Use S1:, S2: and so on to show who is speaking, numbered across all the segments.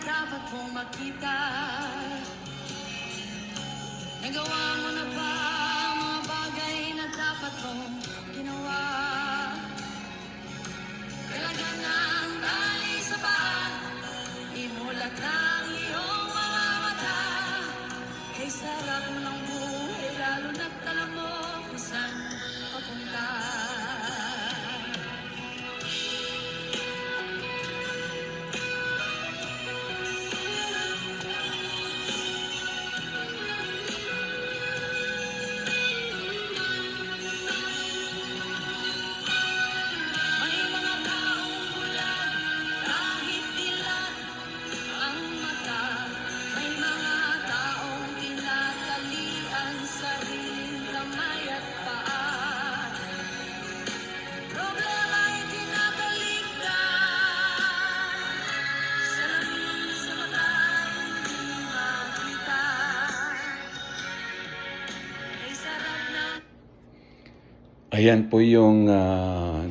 S1: dapat mong makita. Nagawa mo na ba ang mga bagay na dapat mong ginawa? Talaga nang tali sa paa, imulat ng iyong mga mata. Kay sarap ng buhay, lalo na't alam mo kung saan papunta. May mga taong bulag, kahit dilat ang mata. May mga taong tinatalian, sariling kamay at paa. Problema ay tinatalikdan, salamin sa mata hindi makita. Ay sarap ng
S2: Ayan po yung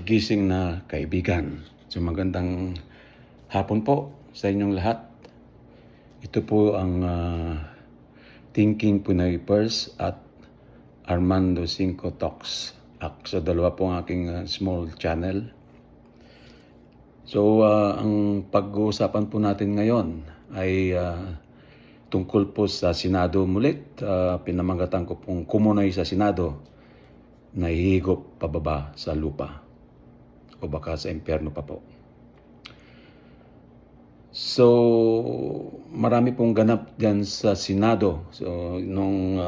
S2: gising na kaibigan. So magandang hapon po sa inyong lahat. Ito po ang Thinking Pinoy Purse at Armando Cinco Talks. So dalawa po ang aking small channel. So ang pag-uusapan po natin ngayon ay tungkol po sa Senado mulit. Pinamagatan ko pong kumunoy sa Senado na hihigop pababa sa lupa o baka sa impyerno pa po. So, marami pong ganap dyan sa Senado. So, nung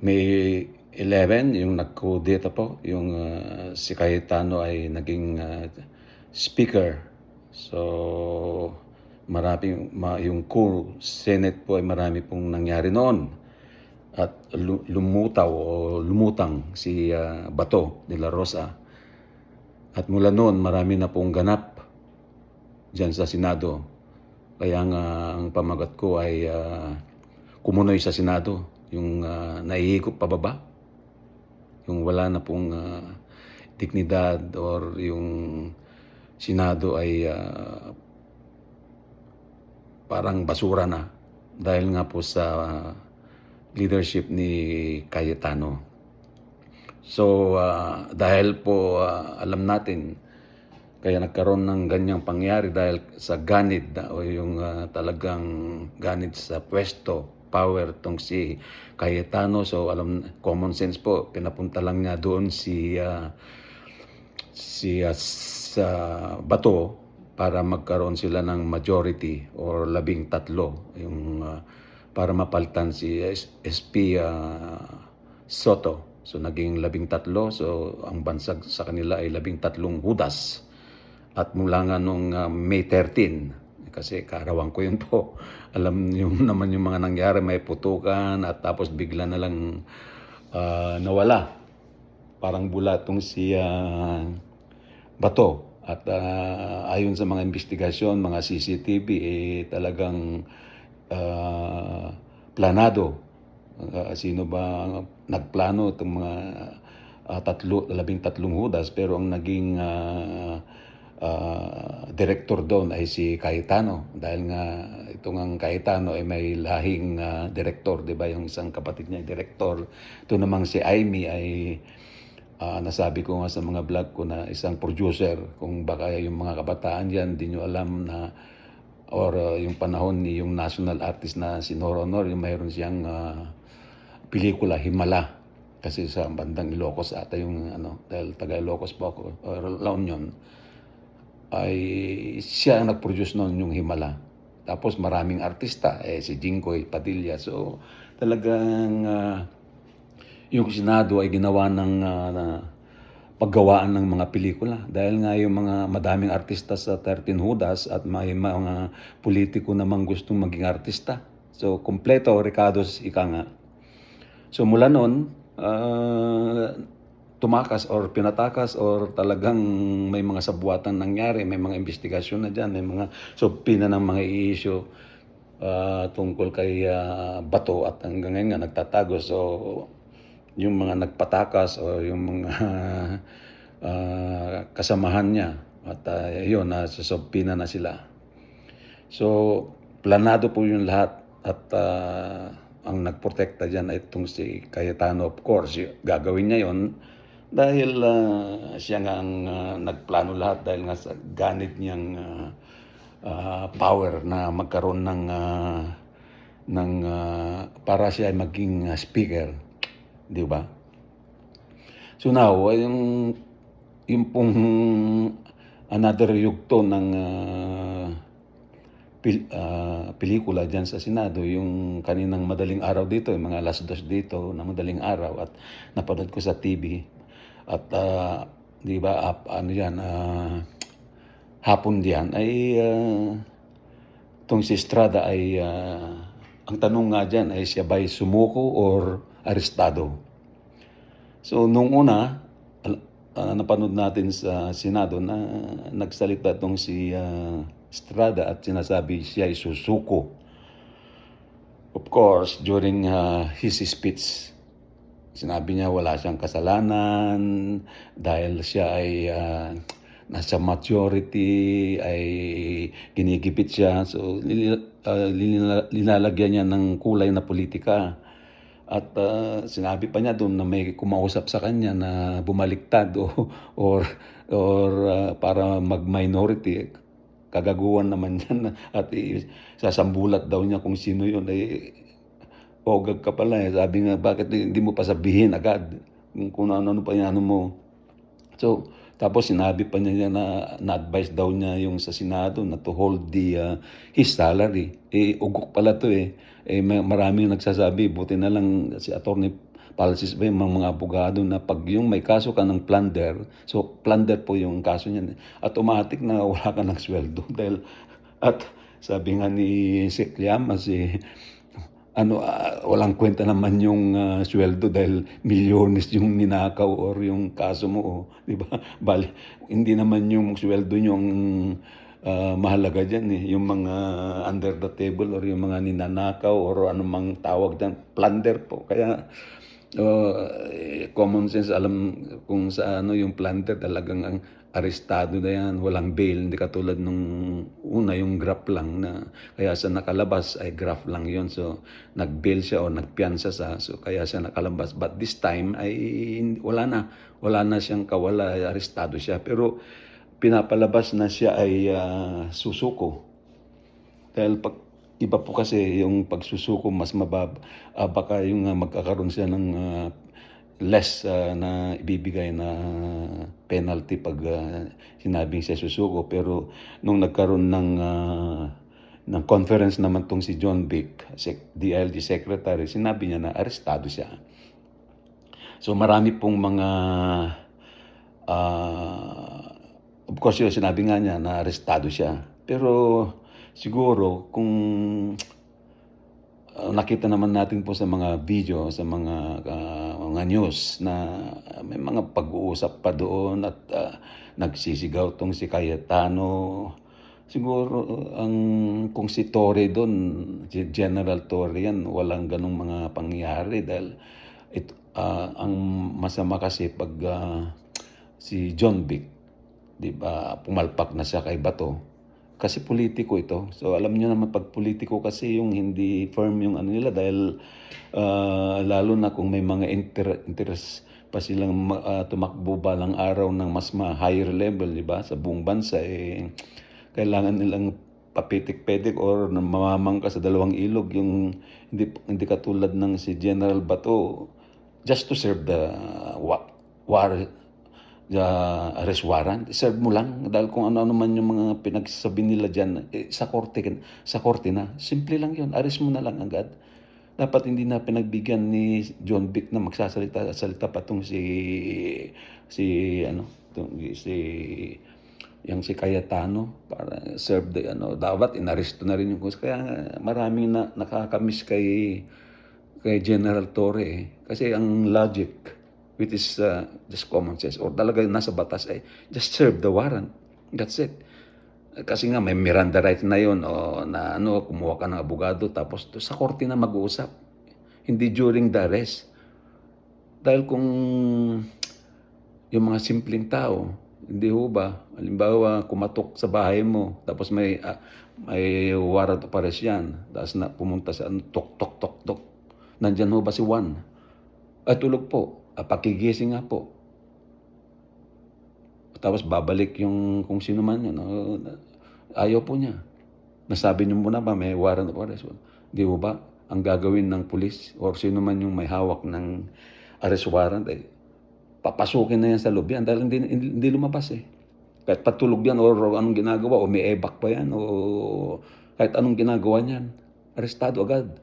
S2: May 11, yung nagkudeta po, yung si Cayetano ay naging speaker. So, yung Senate po ay marami pong nangyari noon. At lumutang si Bato de la Rosa. At mula noon, marami na pong ganap dyan sa Senado. Kaya nga ang pamagat ko ay kumunoy sa Senado, yung naihigop pababa, yung wala na pong dignidad or yung Senado ay parang basura na dahil nga po sa leadership ni Cayetano. So dahil po alam natin kaya nagkaroon ng ganyang pangyari dahil sa ganid o yung talagang ganid sa pwesto, power tong si Cayetano. So common sense po, pinapunta lang niya doon si Bato para magkaroon sila ng majority or 13 yung para mapalitan si SP Soto. So naging 13. So ang bansag sa kanila ay 13 Hudas. At mula nga nung May 13, kasi kaarawan ko yun po, alam niyo naman yung mga nangyari, may putukan at tapos bigla na lang nawala. Parang bulatong si Bato. At ayon sa mga investigasyon, mga CCTV, talagang planado. Sino ba nagplano itong mga 13 Hudas, pero ang naging director doon ay si Cayetano. Dahil nga itong ang Cayetano ay may lahing director, di ba? Yung isang kapatid niya director. Ito namang si Amy ay nasabi ko nga sa mga vlog ko na isang producer. Kung baka yung mga kabataan dyan, di nyo alam na or yung panahon ni yung national artist na si Noronor, yung mayroon siyang pelikula, Himala. Kasi sa bandang Ilocos ata yung dahil taga Ilocos po ako, or La Union, ay siya ang nag-produce noon yung Himala. Tapos maraming artista, si Jinggoy Padilla. So talagang yung Senado ay ginawa ng paggawaan ng mga pelikula. Dahil nga yung mga madaming artista sa 13 Hudas at may mga politiko namang gustong maging artista. So kompleto, Ricardo's ika nga. So mula noon, tumakas or pinatakas or talagang may mga sabuatan nangyari, may mga investigasyon na dyan, may mga subpina ng mga i-issue tungkol kay Bato at hanggang ngayon nga nagtatago. So yung mga nagpatakas o yung mga kasamahan niya at yun, nasa subpina na sila. So, planado po yung lahat at ang nagprotekta diyan ay itong si Cayetano. Of course, gagawin niya yon dahil siya nga ang nagplano lahat dahil nga sa ganit niyang power na magkaroon ng para siya ay maging speaker, di ba? So now, yung pong another yugto ng pelikula dyan sa Senado, yung kaninang madaling araw dito, yung mga 2:00 dito na madaling araw at napanood ko sa TV. At di ba, ano yan, hapon diyan ay itong si Estrada ay ang tanong nga dyan ay siya ba'y sumuko or arestado. So nung una, napanood natin sa Senado na nagsalita itong si Estrada at sinasabi siya ay susuko. Of course, during his speech, sinabi niya wala siyang kasalanan dahil siya ay nasa majority, ay ginigipit siya. So, linalagyan niya ng kulay na politika. At sinabi pa niya doon na may kumausap sa kanya na bumaliktad or para mag-minority. Kagaguhan naman yan at sasambulat daw niya kung sino yun. Pogag ka pala eh. Sabi nga, bakit hindi mo pa sabihin agad kung ano pa yan mo. So, tapos sinabi pa niya na na-advise daw niya yung sa Senado na to hold his salary. Ugok pala to eh. Maraming nagsasabi, buti na lang si Attorney Palsis ba yung mga abogado na pag yung may kaso ka ng plunder, so plunder po yung kaso niyan. Automatic na wala ka ng sweldo. Dahil, at sabi nga ni Sek Llamas walang kwenta naman yung sweldo dahil milyones yung ninakaw or yung kaso mo, di ba? Bali, hindi naman yung sweldo nyo ang mahalaga dyan eh. Yung mga under the table or yung mga ninanakaw or anumang tawag dyan, plunder po. Kaya common sense, alam kung sa yung plunder talagang ang arestado na yan, walang bail, hindi katulad nung una yung graph lang na kaya sa nakalabas ay graph lang yon. So nag-bail siya o nagpiyansa sa, so kaya siya nakalabas. But this time ay wala na siyang kawala, arestado siya. Pero pinapalabas na siya ay susuko. Dahil iba po kasi yung pagsusuko mas mababa, baka yung magkakaroon siya ng less na ibibigay na penalty pag sinabing siya susuko. Pero nung nagkaroon ng conference naman tong si John Vic, DILG Secretary, sinabi niya na arestado siya. So marami pong mga of course yun, sinabi nga niya na arestado siya. Pero siguro kung nakita naman natin po sa mga video, sa mga news na may mga pag-uusap pa doon at nagsisigaw tong si Cayetano. Siguro kung si Torre doon, si General Torre yan, walang ganong mga pangyayari dahil ang masama kasi pag si John Vic, di ba, pumalpak na siya kay Bato. Kasi politiko ito. So alam niyo naman pag politiko kasi yung hindi firm yung ano nila dahil lalo na kung may mga interest pa silang tumakbo balang araw ng mas higher level, di ba? Sa buong bansa kailangan nilang papitik-pitik or mamamang ka sa dalawang ilog yung hindi katulad ng si General Bato just to serve the arrest warrant, serve mo lang dahil kung ano man yung mga pinagsasabi nila dyan sa korte na, simple lang yun, arrest mo na lang agad. Dapat hindi na pinagbigyan ni John Vic na magsasalita pa tong si si Cayetano para serve the dapat inaresto na rin yung kaya maraming nakakamiss kay General Torre kasi ang logic which is just common sense or talaga nasa batas ay just serve the warrant. That's it. Kasi nga may Miranda right na yon o na kumuha ka ng abogado tapos sa korte na mag-uusap. Hindi during the arrest. Dahil kung yung mga simpleng tao, Hindi ho ba? Halimbawa, kumatok sa bahay mo, tapos may warrant of arrest yan, tapos na pumunta sa ano, tok, tok, tok, tok. Nandyan ho ba si Juan? Ay, tulog po. Pakigising nga po. Tapos babalik yung kung sino man yun. Ayaw po niya. Nasabi niyo muna ba may warrant of arrest? Di ho ba? Ang gagawin ng pulis or sino man yung may hawak ng arrest warrant, papasukin na yan sa loob yan dahil hindi lumabas eh. Kahit patulog yan or anong ginagawa o may evac pa yan o kahit anong ginagawa niyan, arestado agad.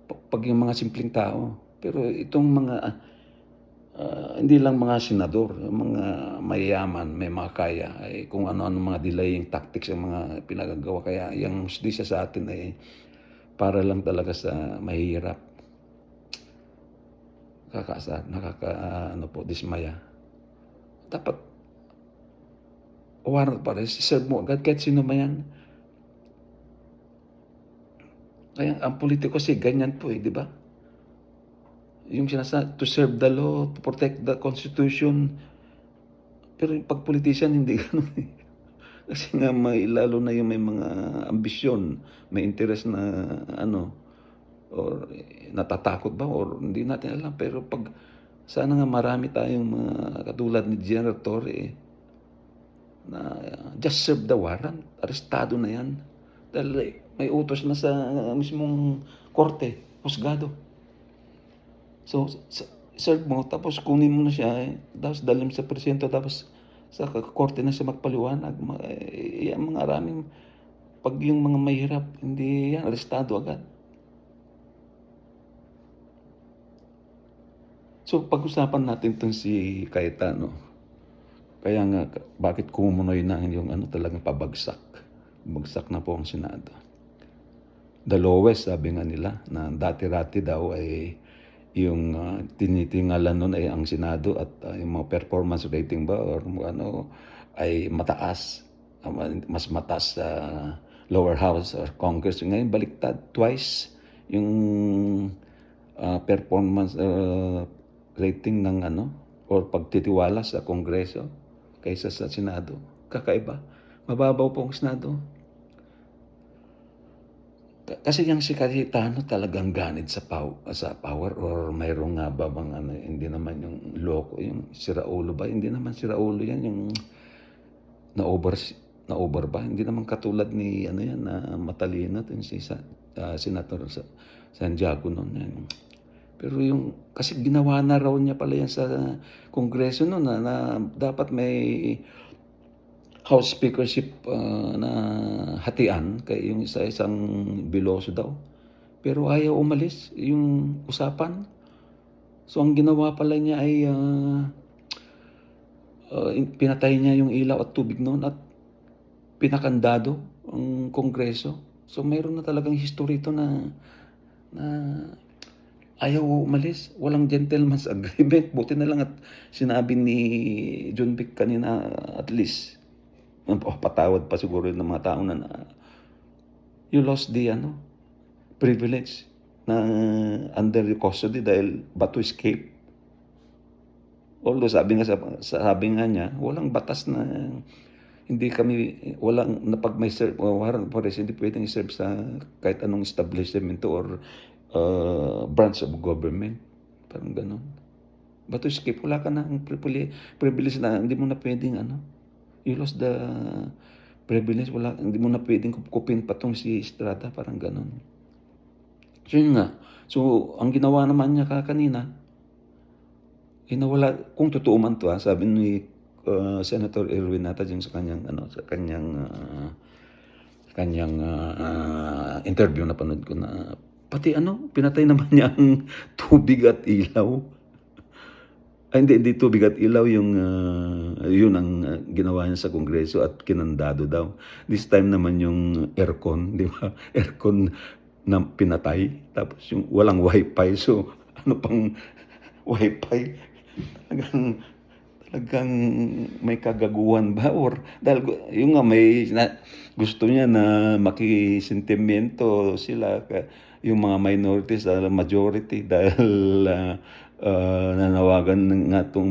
S2: Pag yung mga simpleng tao. Pero itong mga hindi lang mga senador, yung mga mayayaman, may mga kaya, ay kung ano-ano mga delaying tactics ang mga pinagagawa. Kaya yung hustisya sa atin ay para lang talaga sa mahirap. Ano po, dismaya. Dapat, warrant pa rin, serve mo agad kahit sino man yan. Kaya ang politiko kasi ganyan po di ba? Yung to serve the law, to protect the Constitution. Pero pag politician, hindi ganun eh. Kasi nga lalo na yung may mga ambisyon, may interest na or natatakot ba or hindi natin alam. Pero pag sana nga marami tayong mga katulad ni General Torre na just serve the warrant, arestado na yan. Dahil may utos na sa mismong korte, husgado. So, serve mo, tapos kunin mo na siya, tapos dalhin sa presinto, tapos sa korte na siya magpaliwanag. Yan mga maraming, pag yung mga mahirap, hindi yan, arestado agad. So, pag-usapan natin itong si Cayetano. Kaya nga, bakit kumunoy na yung talagang pabagsak? Bagsak na po ang Senado. The lowest, sabi nga nila, na dati-rati daw ay yung tinitingalan nun ay ang Senado at yung mga performance rating ba or ay mataas, mas mataas sa lower house or Congress. Ngayon, baliktad, twice yung performance rating ng or pagtitiwala sa Kongreso kaysa sa Senado. Kakaiba. Mababaw po ang Senado. Kasi yung si Cayetano talagang ganid sa power or mayroong nga ba bang hindi naman yung loko, yung siraulo ba? Hindi naman siraulo yan, yung na-over ba? Hindi naman katulad ni yan na matalino yung si Senator Santiago noon yan. Pero yung, kasi ginawa na raw niya pala yan sa Kongreso noon na dapat may House Speakership na hatian kay yung isang Biloso daw. Pero ayaw umalis yung usapan. So ang ginawa pala niya ay pinatay niya yung ilaw at tubig noon at pinakandado ang Kongreso. So mayroon na talagang history ito na ayaw umalis. Walang gentleman's agreement. Buti na lang at sinabi ni John Vic kanina at least patawad pa siguro ng mga tao na you lost the privilege na under the custody dahil to escape. Although sabi nga niya, walang batas na walang na pag may warrant for arrest, hindi pwedeng i-serve sa kahit anong establishment or branch of government. Parang ganun. To escape, wala ka na ang privilege na hindi mo na pwedeng you lost the privilege, hindi mo na pwedeng kupin patong si Estrada, parang ganun. So yun nga. So ang ginawa naman niya kanina, nawala, kung totoo man to sabi ni Senator Erwin Nata sa kanyang interview na panood ko na pati pinatay naman niya ang tubig at ilaw. Hindi tubig at ilaw yun ang ginawa niya sa Kongreso at kinandado daw. This time naman yung aircon, di ba? Aircon na pinatay. Tapos yung walang wifi. So, pang wifi? Talagang may kagaguhan ba? Or dahil yung nga gusto niya na makisentimiento sila yung mga minorities majority dahil nanawagan nga 'tong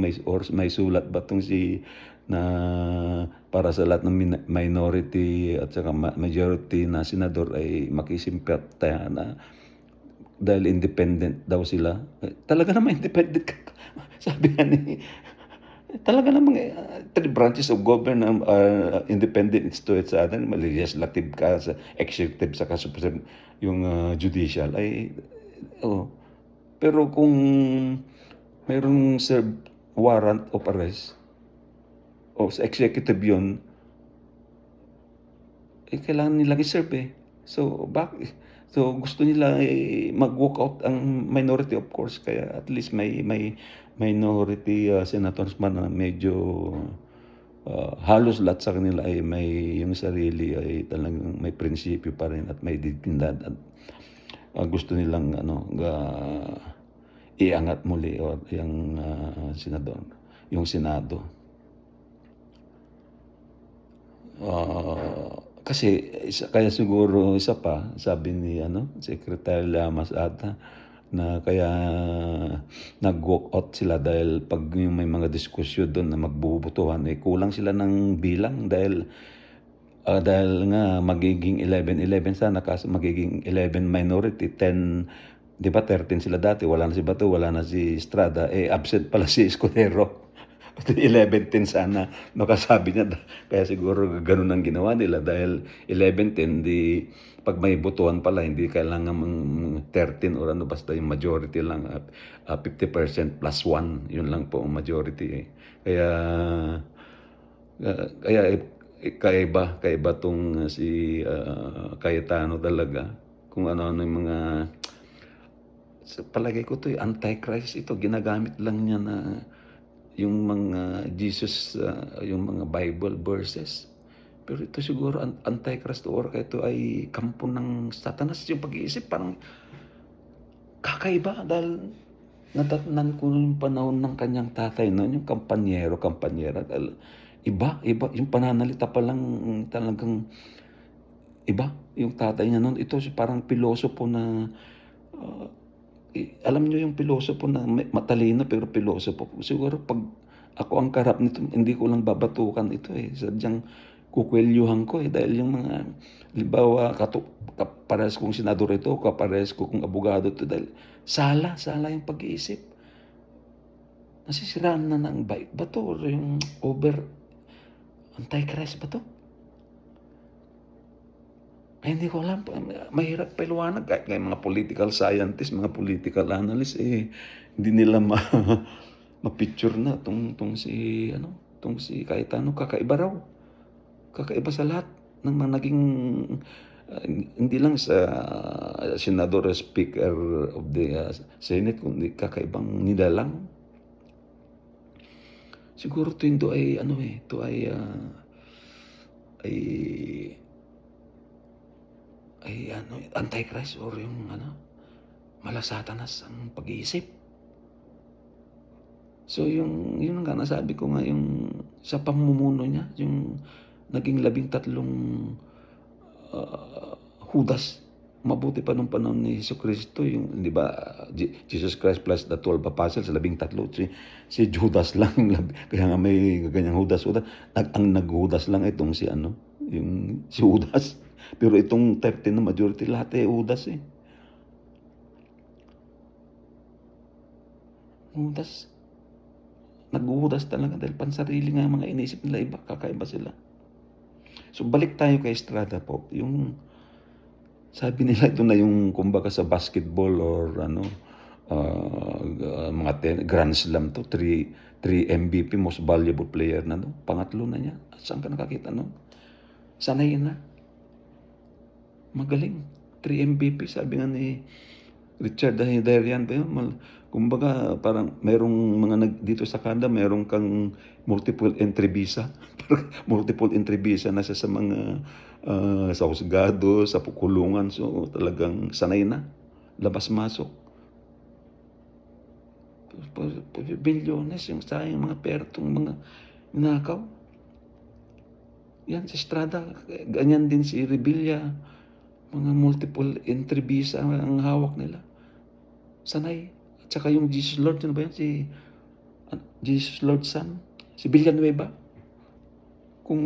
S2: may sulat ba 'tong si na para sa lahat ng minority at saka majority na senador ay makisimpatya na dahil independent daw sila. Talaga namang independent ka sabi nga ni talaga namang, 3 branches of government are independent to each other. Legislative ka, sa executive saka yung, judicial ay oo. Pero kung merong serve warrant of arrest o sa executive yun, kailangan nilang i-serve, eh. So gusto nila, mag-walkout ang minority of course kaya at least may minority, senators man na medyo, halos lahat sa kanila ay may yung sarili ay talagang may prinsipyo pa rin at may dignidad at, gusto nilang ano, iangat muli o yung, senador yung Senado. Kasi kaya siguro isa pa, sabi ni ano, Secretary Llamas ata, na kaya nag-walkout sila dahil 'pag yung may mga diskusyon dun na magbobotohan, kulang sila ng bilang dahil nga magiging 11-11 sana kaso magiging 11 minority, 10 'di ba 13 sila dati, wala na si Bato, wala na si Estrada, absent pala si Escudero. 11-10 sana sabi niya kaya siguro gano'n ang ginawa nila dahil 11-10 di 'pag may botohan pala hindi kailangan 13 or ano basta yung majority lang at, 50% plus 1 yun lang po ang majority, eh. Kaya, kaya kaiba 'tong si, Cayetano talaga kung ano-ano yung mga sa palagay ko 'to, antichrist ito ginagamit lang niya na yung mga Jesus, yung mga Bible verses. Pero ito siguro antichrist or ito ay kampo ng Satanas yung pag-iisip parang kakaiba dahil nadatnan ko yung panahon ng kanyang tatay noon, yung kampanyera dahil iba yung pananalita pa lang talagang iba yung tatay niya noon. Ito parang pilosopo na, alam niyo yung pilosopo na matalino pero pilosopo. Siguro 'pag ako ang kaharap nito hindi ko lang babatukan ito, sadyang kukuwelyuhan ko, dahil yung mga halimbawa kaparehas kong senador ito, kaparehas ko kung abogado 'to dahil sala yung pag-iisip. Nasisiraan na ng ba 'to or yung antichrist ba 'to? Ay hindi ko alam, mahirap paliwanag kahit nga yung mga political scientist, mga political analyst, hindi nila ma-picture na 'tong si ano, 'tong si Cayetano kakaiba raw. Kakaiba sa lahat ng mga naging, hindi lang sa senador, speaker of the, Senate kundi kakaibang nilalang. Siguro 'to ay ano, ito ay ano, antichrist or yung ano, malasatanas ang pag-iisip. So yun nga nasabi ko nga yung sa pamumuno niya, yung naging 13, Judas. Mabuti pa nung panahon ni Jesucristo yung 'di ba, Jesus Christ plus the 12 apostles, 13. Si Judas lang kaya nga may ganyang Judas. Ang nag-Judas lang itong si ano, yung si Judas. Pero itong 13 na majority lahat Judas, Judas. Naghuhudas talaga dahil pansarili nga ang mga inisip nila iba, kakaiba sila. So balik tayo kay Estrada po, yung sabi nila ito na yung kumbaga sa basketball or ano, mga Grand Slam 'to, 3 MVP, most valuable player na 'no, pangatlo na niya. Saan ka nakakita nun? Sanay na. Magaling, 3 MVP sabi nga ni Richard Daherian ba yun? Kumbaga parang merong mga dito sa Canada meron kang multiple entry visa. Multiple entry visa na sa mga, sa husgado, sa kulungan. So talagang sanay na, labas-masok. Bilyones yung sayang mga pera tong mga ninakaw. Yan si Estrada, ganyan din si Revilla. Mga multiple entry visa ang hawak nila. Sanay. At tsaka yung Jesus Lord, sino ba yan? Si Jesus Lord Son, si Villanueva. Kung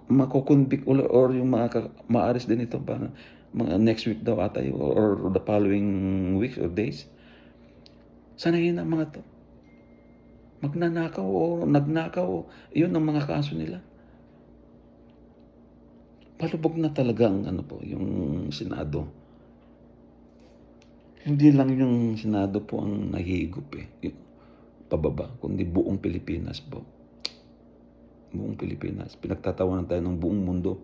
S2: mako-convict or yung ma-arrest din ito para mga next week daw ata or the following weeks or days. Sanayin ang mga to. Magnanakaw o nagnakaw, yun ang mga kaso nila. Palubog na talaga ang yung Senado. Hindi lang yung Senado po ang nahihigop yung pababa, kundi buong Pilipinas po. Buong Pilipinas. Pinagtatawanan tayo ng buong mundo.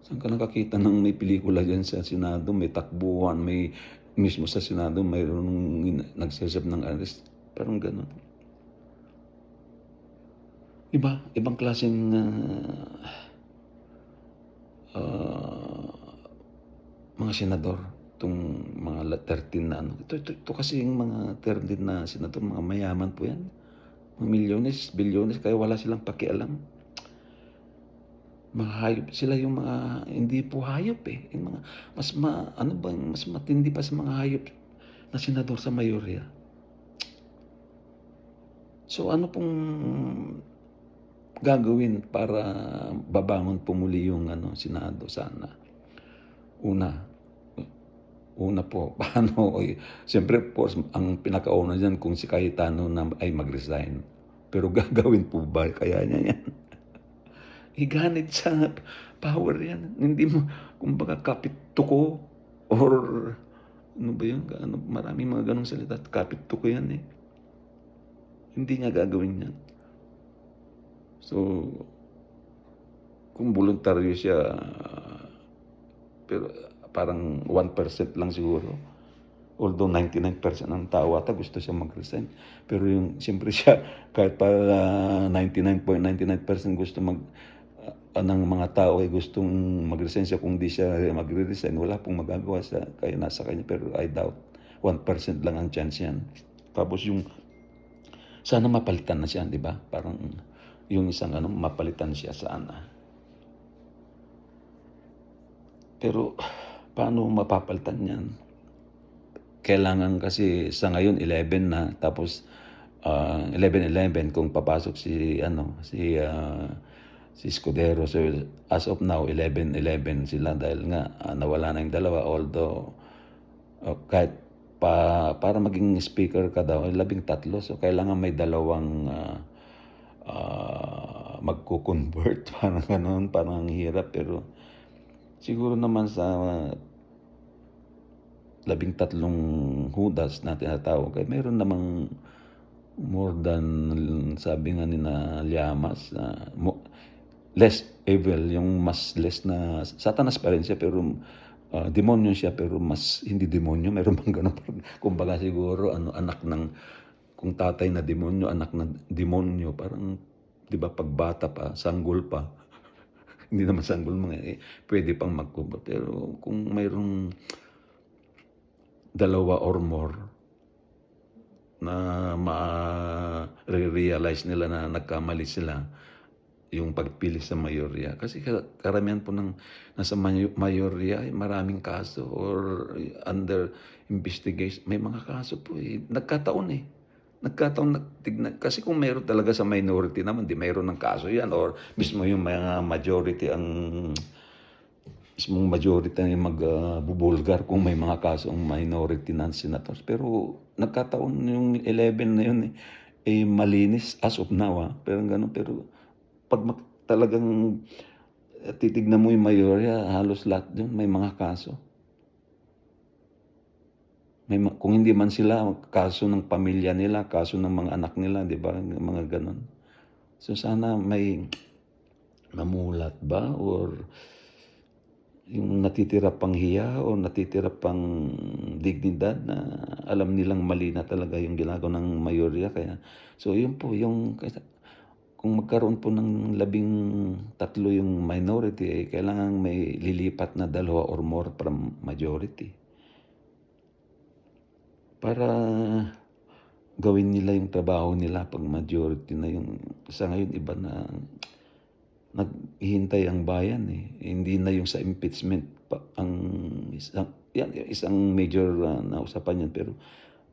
S2: Saan ka nakakita ng may pelikula dyan sa Senado, may takbuhan, may mismo sa Senado, mayroong nagsasab ng arrest. Parang gano'n. Ibang klaseng mga senador. Itong mga 13 na Ito kasi yung mga 13 na senador, mga mayaman po yan. Mga milyones, bilyones, kaya wala silang pakialam. Mga hayop sila yung mga, hindi po hayop yung mga, mas matindi pa sa mga hayop na senador sa mayorya. So ano pong gagawin para babangon po muli yung Senado sana? Una po, paano? Siyempre po, ang pinakauna dyan kung si Cayetano na ay mag-resign. Pero gagawin po ba kaya niya yan? Higanit sa power yan. Hindi mo, kumbaga kapit tuko or ano ba yun? Maraming mga ganong salita. Kapit tuko yan Hindi niya gagawin yan. So, kung voluntaryo siya, pero parang 1% lang siguro. Although 99% ng tao ata gusto siya mag-resign. Pero siyempre siya, kahit pa 99.99% gusto ng mga tao ay gustong mag-resign siya, kung di siya magre-resign, wala pong magagawa kaya nasa kanya. Pero I doubt 1% lang ang chance yan. Tapos sana mapalitan na siya, di ba? Parang yung isang mapalitan siya sana. Pero paano mapapalitan yan? Kailangan kasi sa ngayon 11 na, tapos 11-11 kung papasok si Escudero. So as of now 11-11 sila dahil nga nawala na yung dalawa, although kahit para maging speaker ka daw 13. So kailangan may dalawang magko-convert, parang ganoon, parang hirap. Pero siguro naman sa 13 hudas na tinatawag, ay mayroon namang more than, sabi nga ni na Llamas, less evil, yung mas less na satanas pa rin siya, pero demonyo siya, pero mas hindi demonyo. Mayroon bang gano'n? Kumbaga siguro anak ng, kung tatay na demonyo, anak na demonyo, parang di ba pagbata pa, sanggol pa. Hindi naman sanggol pwede pang magkuba. Pero kung mayroong dalawa or more na ma-realize nila na nagkamali sila yung pagpili sa mayorya. Kasi karamihan po ng nasa mayorya ay maraming kaso or under investigation. May mga kaso po Nagkataon tignan. Kasi kung mayroon talaga sa minority naman, di mayroon ng kaso yan. Or mismo yung mga majority mismong majority na magbubulgar kung may mga kaso ang minority ng senators. Pero nagkataon yung 11 na yun malinis as of now. Pero gano'n. Pero pag talagang titignan mo yung mayorya, halos lahat dun may mga kaso. Kung hindi man sila, kaso ng pamilya nila, kaso ng mga anak nila, di ba? Mga ganon. So sana may mamulat ba, or yung natitira pang hiya o natitira pang dignidad na alam nilang mali na talaga yung ginagawa ng mayorya. Kaya, so yun po, kung magkaroon po ng 13 yung minority, kailangan may lilipat na 2 or more from majority. Para gawin nila yung trabaho nila pag majority na yung sa ngayon. Iba na naghihintay ang bayan Hindi na yung sa impeachment ang isang major na usapan yan. Pero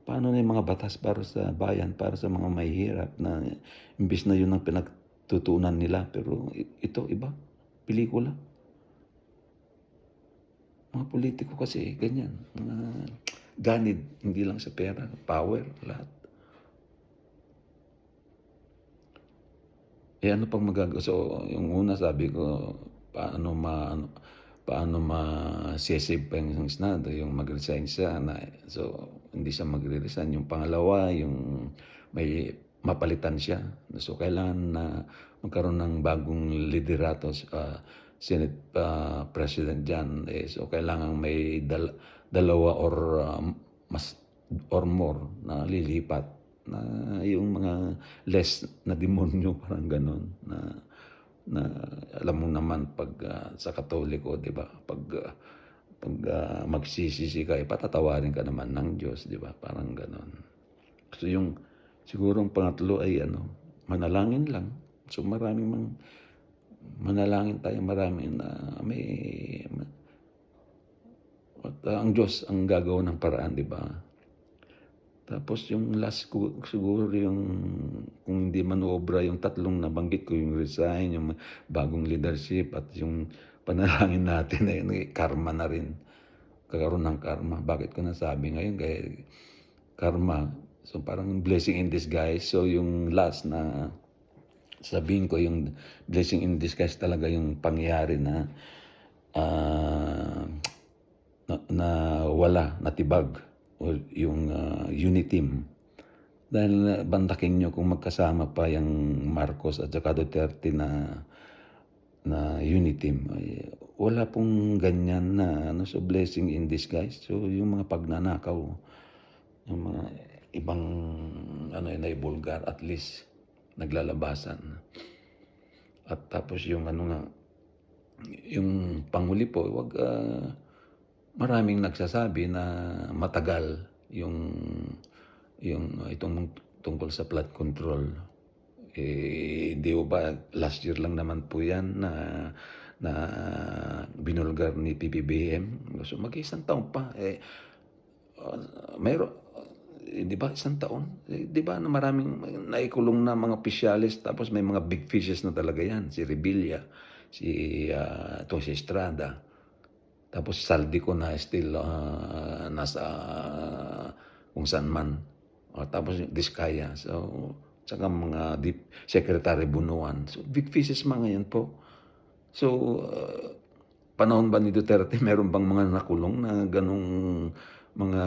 S2: Paano na yung mga batas para sa bayan, para sa mga mahihirap na imbes na yun ang pinagtutuunan nila, pero ito iba, pelikula. Mga politiko kasi ganyan, mga ganid, hindi lang sa pera, power, lahat. Eh, ano pang so yung una sabi ko, paano mase-save pa yung Senado, yung mag-resign siya na so hindi siya magre-resign. Yung pangalawa, yung may mapalitan siya. So kailangan na magkaroon ng bagong liderato, Senate President diyan. Eh, so kailangan may dalawa or mas or more na lilipat na yung mga less na demonyo parang gano'n na alam mo naman 'pag, sa Katoliko 'di ba, 'pag magsisisi ka, patatawarin ka naman ng Diyos 'di ba, parang gano'n. So yung siguro ang pangatlo ay ano, manalangin lang. So maraming manalangin tayo marami na may at ang Diyos ang gagawa ng paraan 'di ba? Tapos yung last ko siguro yung kung hindi manoobra yung tatlong nabanggit ko, yung resign, yung bagong leadership at yung panalangin natin ay karma na rin, kakaroon ng karma. Bakit ko nasabi ngayon? Kaya karma, so parang blessing in disguise. So yung last na sabihin ko, yung blessing in disguise talaga yung pangyayari na ah, na wala, natibag o yung Uniteam. Dahil bantakin niyo kung magkasama pa yung Marcos at saka Duterte na Uniteam, ay wala pong ganyan na ano, so blessing in disguise. So yung mga pagnanakaw, yung mga ibang ano naibulgar, at least naglalabasan. At tapos yung ano nga, yung panghuli po, maraming nagsasabi na matagal yung itong tungkol sa flood control. Eh, di ba last year lang naman po yan na binulgar ni PBBM. So mag-isang taon pa. Mayroon, di ba isang taon? Di ba na maraming naikulong na mga opisyalis, tapos may mga big fishes na talaga yan. Si Revilla, si Estrada. Tapos Saldico na still nasa kung saan man. Tapos yung Diskaya. So, tsaka mga Secretary Bunuan. So, big fishes mga yan po. So, panahon ba ni Duterte, meron bang mga nakulong na ganong mga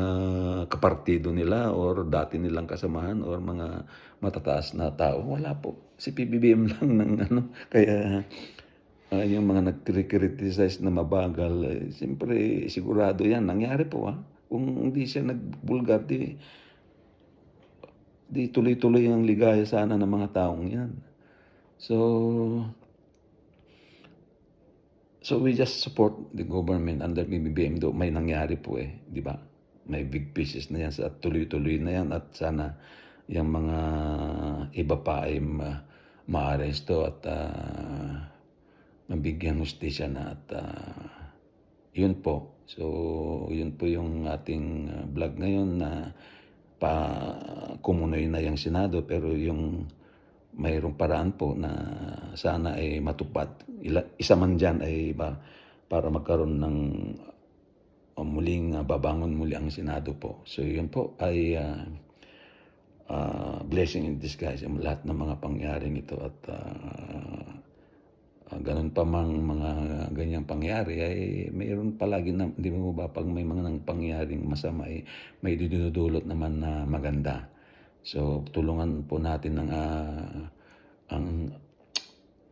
S2: kapartido nila or dati nilang kasamahan or mga matataas na tao? Wala po. Si PBBM lang ng ano. Kaya yung mga nagkri-criticize na mabagal, siyempre sigurado yan. Nangyari po Kung hindi siya nagbulgar, di tuloy-tuloy ang ligaya sana ng mga taong yan. So we just support the government under PBBM, though may nangyari po di ba? May big pieces na yan at tuloy-tuloy na yan at sana yung mga iba pa ay maaresto at mabigyan hustisya na at yun po. So yun po yung ating vlog ngayon na kumunoy na yung Senado, pero yung mayroong paraan po na sana ay matupad. Isa man dyan ay para magkaroon ng muling babangon muli ang Senado po. So yun po ay blessing in disguise ang lahat ng mga pangyayaring ito at ganun pa mang mga ganyang pangyari ay mayroon palagi na, di mo ba, pag may mga nang pangyaring masama ay may dinudulot naman na maganda. So tulungan po natin ang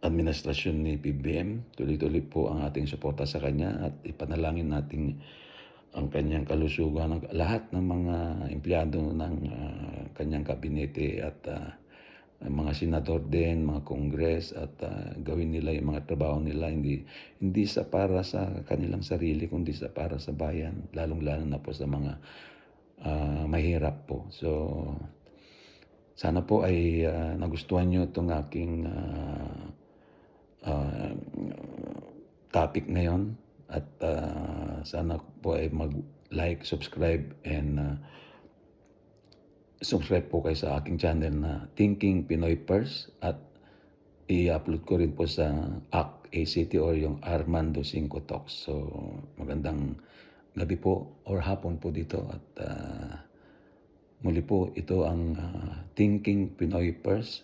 S2: administrasyon ni PBBM. Tuloy-tuloy po ang ating suporta sa kanya at ipanalangin natin ang kanyang kalusugan ng lahat ng mga empleyado ng kanyang kabinete at mga senador din, mga kongres, at gawin nila yung mga trabaho nila hindi sa para sa kanilang sarili kundi sa para sa bayan, lalong-lalo na po sa mga mahirap po. So sana po ay nagustuhan nyo itong aking topic ngayon at sana po ay mag-like, subscribe, and subscribe po kayo sa aking channel na Thinking Pinoy First at i-upload ko rin po sa ACT or yung Armando Cinco Talks. So magandang gabi po or hapon po dito at muli po ito ang Thinking Pinoy First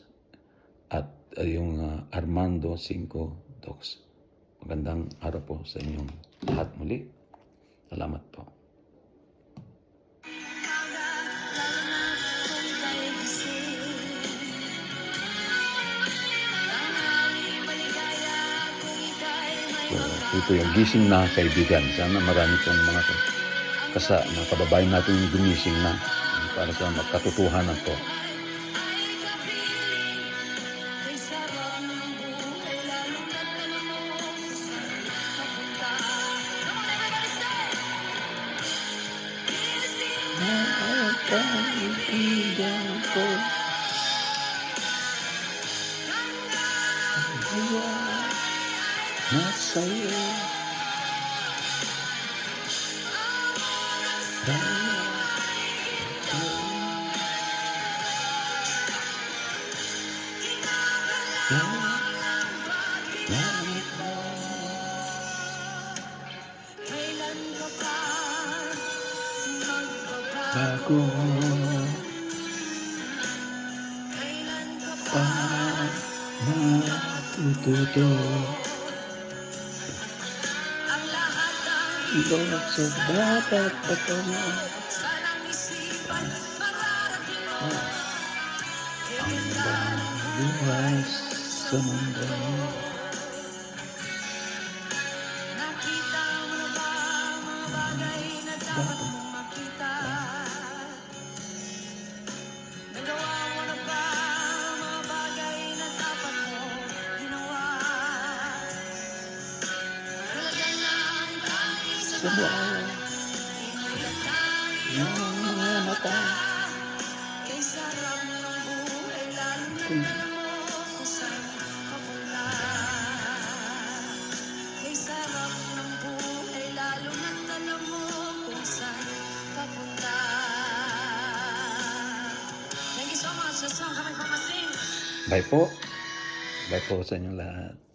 S2: at yung Armando Cinco Talks. Magandang araw po sa inyong lahat muli. Salamat po.
S1: Lalo na kung ika'y gising. Tanghali maligaya kung ika'y may
S2: So, ito yung gising na kaibigan. Sana marami pong mga mga kababayan natin yung gumising na para sa magkatotohanan po.
S1: ay kapiling. Kay sarap ng buhay lalo na't alam mo kung saan papunta. Come on everybody say! Gising na
S2: Kaibigan ko, nasa'yo. Langit mo.
S1: kailan ka pa magbabago?
S2: Bago
S1: Kailan ka
S2: pa
S1: pa
S2: matututo
S1: ang lahat ng
S2: ilo sa dapat patungo.
S1: salang isipan mararating mo?
S2: Ang buhay sa mundo.
S1: Nakita mo na ba ang mga bagay na dapat mong makita? Nagawa mo na ba ang mga bagay na dapat mo ginawa? Talaga na ang tanging
S2: Sa
S1: sama,
S2: buhay
S1: inulat ang
S2: ng mga mata.
S1: kay sarap ng buhay lalo na't alam mo kung saan papunta. Kay sarap ng buhay lalo na't alam mo kung saan papunta. Thank you so much. That's all coming from Masing.
S2: Bye po. Bye po sa inyong lahat.